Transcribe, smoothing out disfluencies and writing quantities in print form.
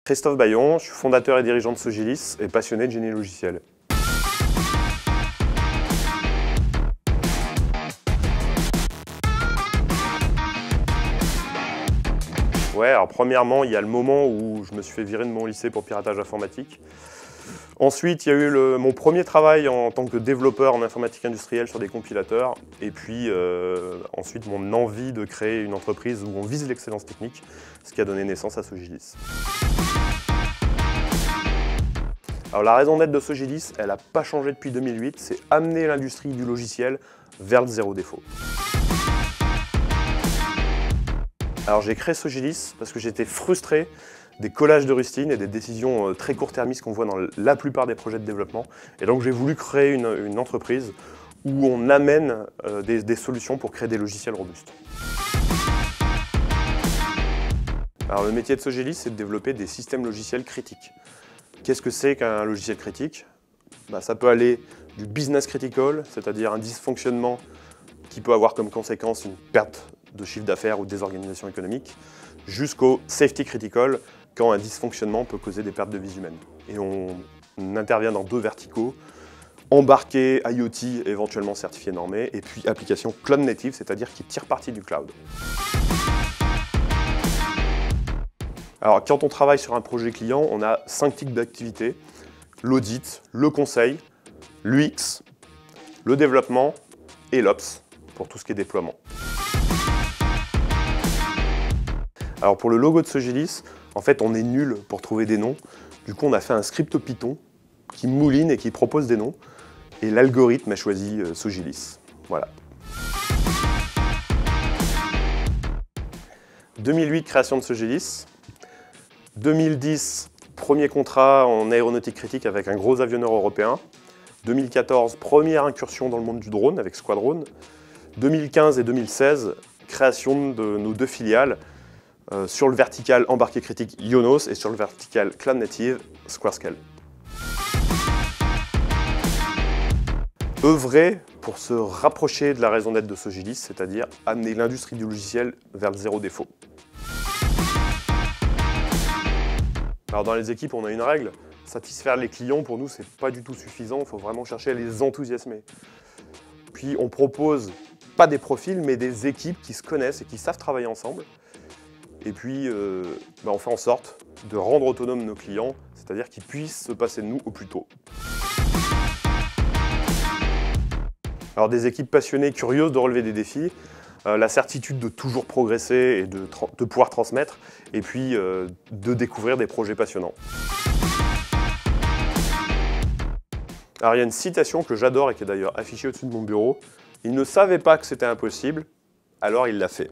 Christophe Bayon, je suis fondateur et dirigeant de Sogilis et passionné de génie logiciel. Ouais, alors premièrement, il y a le moment où je me suis fait virer de mon lycée pour piratage informatique. Ensuite, il y a eu mon premier travail en tant que développeur en informatique industrielle sur des compilateurs. Et puis ensuite, mon envie de créer une entreprise où on vise l'excellence technique, ce qui a donné naissance à Sogilis. Alors la raison d'être de Sogilis, elle n'a pas changé depuis 2008, c'est amener l'industrie du logiciel vers le zéro défaut. Alors j'ai créé Sogilis parce que j'étais frustré des collages de rustines et des décisions très court-termistes qu'on voit dans la plupart des projets de développement. Et donc j'ai voulu créer une entreprise où on amène des solutions pour créer des logiciels robustes. Alors le métier de Sogilis, c'est de développer des systèmes logiciels critiques. Qu'est-ce que c'est qu'un logiciel critique? Ça peut aller du business critical, c'est-à-dire un dysfonctionnement qui peut avoir comme conséquence une perte de chiffre d'affaires ou de désorganisation économique, jusqu'au safety critical, quand un dysfonctionnement peut causer des pertes de vies humaines. Et on intervient dans deux verticaux, embarqué, IoT, éventuellement certifié normé, et puis application cloud native, c'est-à-dire qui tire parti du cloud. Alors, quand on travaille sur un projet client, on a 5 types d'activités: l'audit, le conseil, l'UX, le développement et l'Ops, pour tout ce qui est déploiement. Alors pour le logo de Sogilis, en fait on est nul pour trouver des noms. Du coup on a fait un script Python qui mouline et qui propose des noms. Et l'algorithme a choisi Sogilis. Voilà. 2008, création de Sogilis. 2010, premier contrat en aéronautique critique avec un gros avionneur européen. 2014, première incursion dans le monde du drone avec Squadron. 2015 et 2016, création de nos deux filiales. Sur le vertical embarqué critique Ionos et sur le vertical cloud native Squarescale. Œuvrer pour se rapprocher de la raison d'être de Sogilis, c'est-à-dire amener l'industrie du logiciel vers le zéro défaut. Alors dans les équipes, on a une règle, satisfaire les clients pour nous c'est pas du tout suffisant, il faut vraiment chercher à les enthousiasmer. Puis on propose pas des profils mais des équipes qui se connaissent et qui savent travailler ensemble. Et puis, on fait en sorte de rendre autonomes nos clients, c'est-à-dire qu'ils puissent se passer de nous au plus tôt. Alors des équipes passionnées, curieuses de relever des défis, la certitude de toujours progresser et de pouvoir transmettre, et puis de découvrir des projets passionnants. Alors il y a une citation que j'adore et qui est d'ailleurs affichée au-dessus de mon bureau. « Il ne savait pas que c'était impossible, alors il l'a fait ».